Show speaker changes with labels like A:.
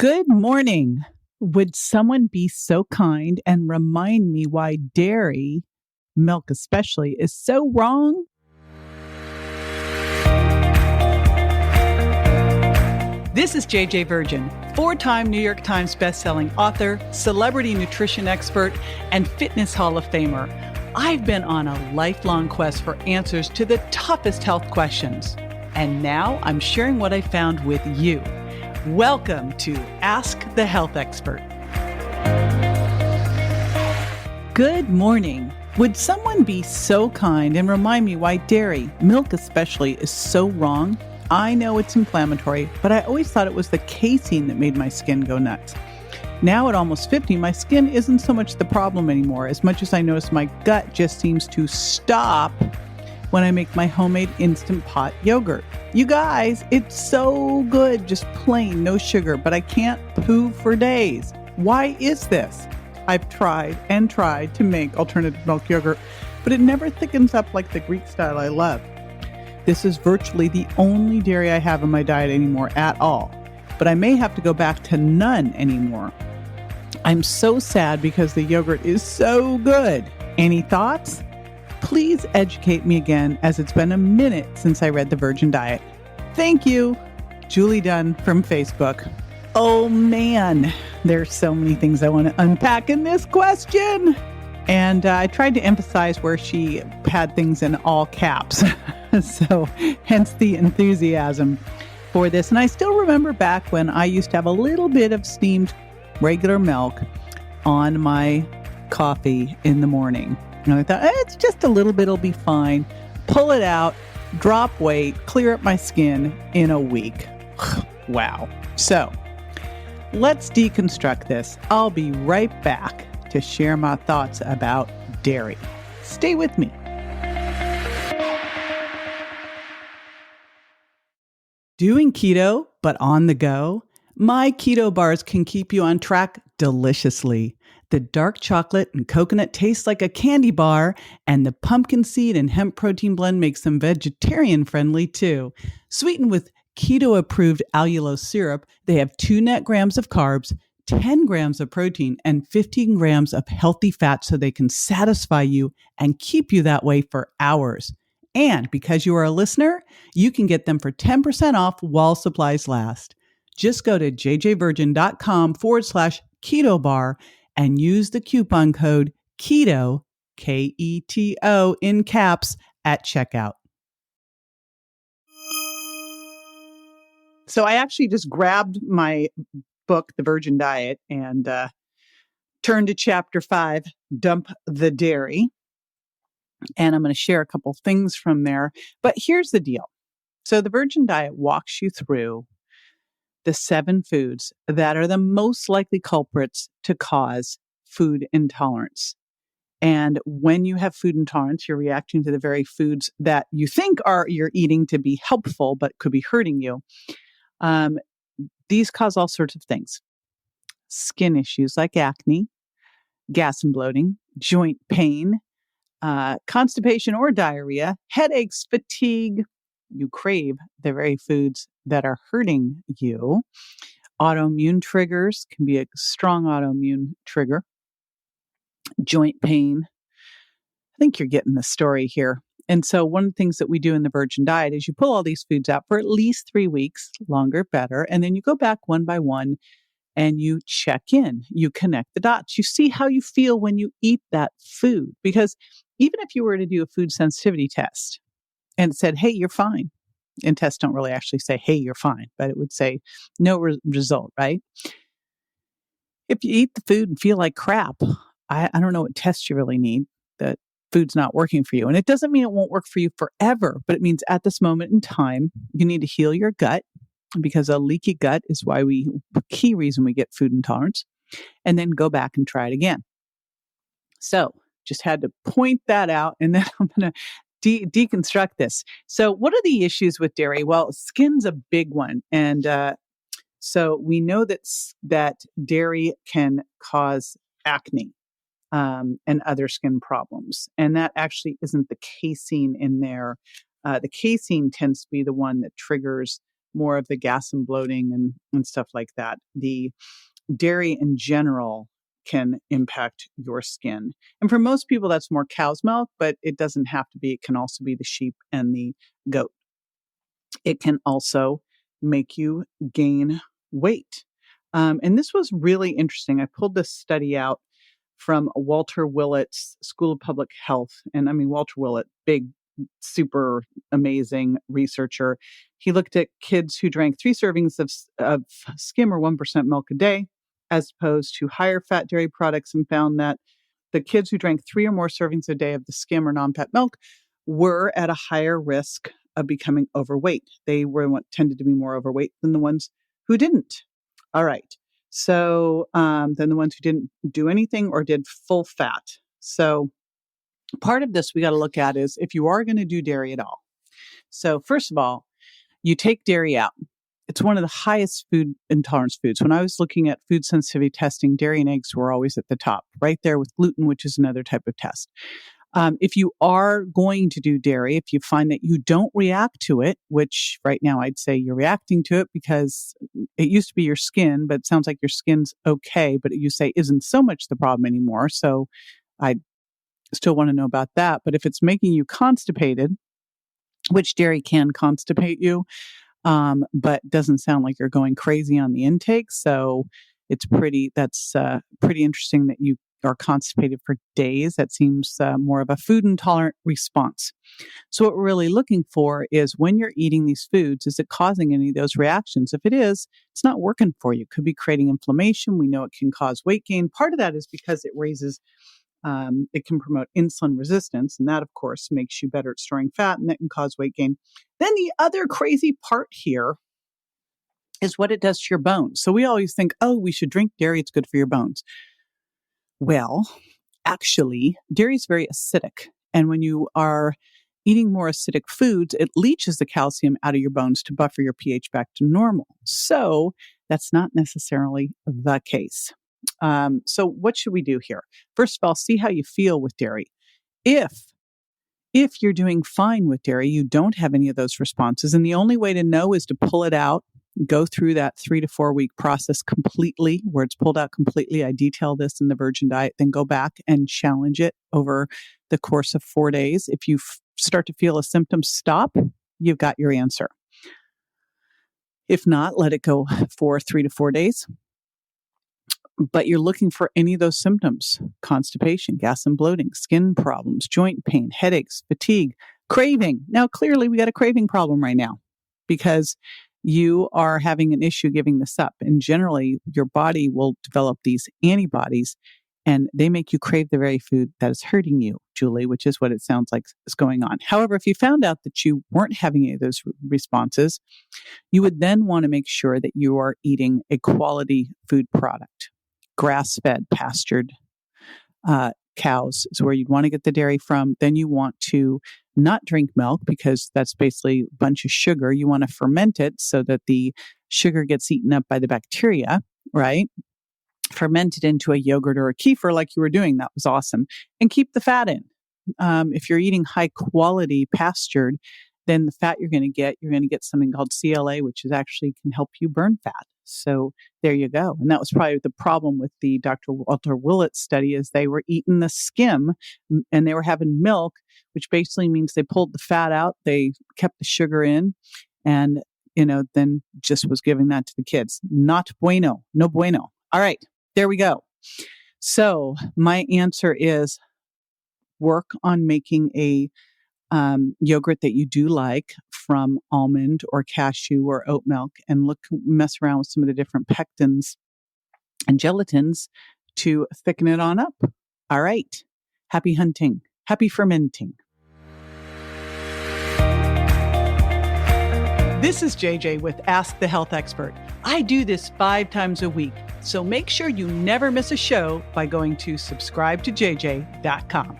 A: Good morning. Would someone be so kind and remind me why dairy, milk especially, is so wrong? This is JJ Virgin, four-time New York Times bestselling author, celebrity nutrition expert, and fitness Hall of Famer. I've been on a lifelong quest for answers to the toughest health questions. And now I'm sharing what I found with you. Welcome to Ask the Health Expert. Good morning. Would someone be so kind and remind me why dairy, milk especially, is so wrong? I know it's inflammatory, but I always thought it was the casein that made my skin go nuts. Now at almost 50, my skin isn't so much the problem anymore, as much as I notice my gut just seems to stop when I make my homemade Instant Pot yogurt. You guys, it's so good, just plain, no sugar, but I can't poo for days. Why is this? I've tried and tried to make alternative milk yogurt, but it never thickens up like the Greek style I love. This is virtually the only dairy I have in my diet anymore at all, but I may have to go back to none anymore. I'm so sad because the yogurt is so good. Any thoughts? Please educate me again, as it's been a minute since I read The Virgin Diet. Thank you, Julie Dunn from Facebook. Oh man, there's so many things I want to unpack in this question. And I tried to emphasize where she had things in all caps. So hence the enthusiasm for this. And I still remember back when I used to have a little bit of steamed regular milk on my coffee in the morning. And I thought, it's just a little bit, it'll be fine. Pull it out, drop weight, clear up my skin in a week. Wow. So let's deconstruct this. I'll be right back to share my thoughts about dairy. Stay with me. Doing keto, but on the go? My keto bars can keep you on track deliciously. The dark chocolate and coconut taste like a candy bar, and the pumpkin seed and hemp protein blend makes them vegetarian friendly too. Sweetened with keto-approved allulose syrup, they have 2 net grams of carbs, 10 grams of protein, and 15 grams of healthy fat so they can satisfy you and keep you that way for hours. And because you are a listener, you can get them for 10% off while supplies last. Just go to jjvirgin.com/keto bar and use the coupon code KETO, KETO in caps at checkout. So I actually just grabbed my book, The Virgin Diet, and turned to chapter 5, Dump the Dairy. And I'm going to share a couple things from there. But here's the deal. So the Virgin Diet walks you through the 7 foods that are the most likely culprits to cause food intolerance. And when you have food intolerance, you're reacting to the very foods that you think you're eating to be helpful, but could be hurting you. These cause all sorts of things. Skin issues like acne, gas and bloating, joint pain, constipation or diarrhea, headaches, fatigue. You crave the very foods that are hurting you. Autoimmune triggers can be a strong autoimmune trigger. Joint pain. I think you're getting the story here. And so one of the things that we do in the Virgin Diet is you pull all these foods out for at least 3 weeks, longer, better. And then you go back one by one and you check in, you connect the dots. You see how you feel when you eat that food. Because even if you were to do a food sensitivity test and it said, hey, you're fine. And tests don't really actually say, hey, you're fine, but it would say no result, right? If you eat the food and feel like crap, I don't know what test you really need. That food's not working for you. And it doesn't mean it won't work for you forever, but it means at this moment in time, you need to heal your gut, because a leaky gut is the key reason we get food intolerance, and then go back and try it again. So just had to point that out, and then I'm going to deconstruct this. So what are the issues with dairy? Well, skin's a big one. And so we know that dairy can cause acne and other skin problems. And that actually isn't the casein in there. The casein tends to be the one that triggers more of the gas and bloating and stuff like that. The dairy in general can impact your skin. And for most people, that's more cow's milk, but it doesn't have to be. It can also be the sheep and the goat. It can also make you gain weight. And this was really interesting. I pulled this study out from Walter Willett's School of Public Health. And I mean, Walter Willett, big, super amazing researcher. He looked at kids who drank 3 servings of skim or 1% milk a day, as opposed to higher fat dairy products, and found that the kids who drank 3 or more servings a day of the skim or non-fat milk were at a higher risk of becoming overweight. They tended to be more overweight than the ones who didn't. All right. So then the ones who didn't do anything or did full fat. So part of this we got to look at is if you are going to do dairy at all. So first of all, you take dairy out. It's one of the highest food intolerance foods. When I was looking at food sensitivity testing, dairy and eggs were always at the top, right there with gluten, which is another type of test. If you are going to do dairy, if you find that you don't react to it, which right now I'd say you're reacting to it because it used to be your skin, but it sounds like your skin's okay, but you say isn't so much the problem anymore. So I still want to know about that. But if it's making you constipated, which dairy can constipate you, but doesn't sound like you're going crazy on the intake. So that's pretty interesting that you are constipated for days. That seems more of a food intolerant response. So what we're really looking for is when you're eating these foods, is it causing any of those reactions? If it is, it's not working for you. It could be creating inflammation. We know it can cause weight gain. Part of that is because it can promote insulin resistance. And that, of course, makes you better at storing fat, and that can cause weight gain. Then the other crazy part here is what it does to your bones. So we always think, oh, we should drink dairy. It's good for your bones. Well, actually, dairy is very acidic. And when you are eating more acidic foods, it leaches the calcium out of your bones to buffer your pH back to normal. So that's not necessarily the case. So what should we do here? First of all, see how you feel with dairy. If you're doing fine with dairy, you don't have any of those responses. And the only way to know is to pull it out, go through that 3 to 4 week process completely, where it's pulled out completely. I detail this in the Virgin Diet, then go back and challenge it over the course of 4 days. If you start to feel a symptom stop, you've got your answer. If not, let it go for 3 to 4 days. But you're looking for any of those symptoms: constipation, gas and bloating, skin problems, joint pain, headaches, fatigue, craving. Now, clearly we got a craving problem right now because you are having an issue giving this up. And generally, your body will develop these antibodies and they make you crave the very food that is hurting you, Julie, which is what it sounds like is going on. However, if you found out that you weren't having any of those responses, you would then want to make sure that you are eating a quality food product. Grass-fed, pastured cows is where you'd want to get the dairy from. Then you want to not drink milk because that's basically a bunch of sugar. You want to ferment it so that the sugar gets eaten up by the bacteria, right? Ferment it into a yogurt or a kefir like you were doing. That was awesome. And keep the fat in. If you're eating high quality pastured, then the fat you're going to get something called CLA, which is actually can help you burn fat. So there you go. And that was probably the problem with the Dr. Walter Willett study is they were eating the skim and they were having milk, which basically means they pulled the fat out. They kept the sugar in and, then just was giving that to the kids. Not bueno. No bueno. All right. There we go. So my answer is work on making a yogurt that you do like from almond or cashew or oat milk and mess around with some of the different pectins and gelatins to thicken it on up. All right. Happy hunting. Happy fermenting. This is JJ with Ask the Health Expert. I do this 5 times a week, so make sure you never miss a show by going to subscribetojj.com.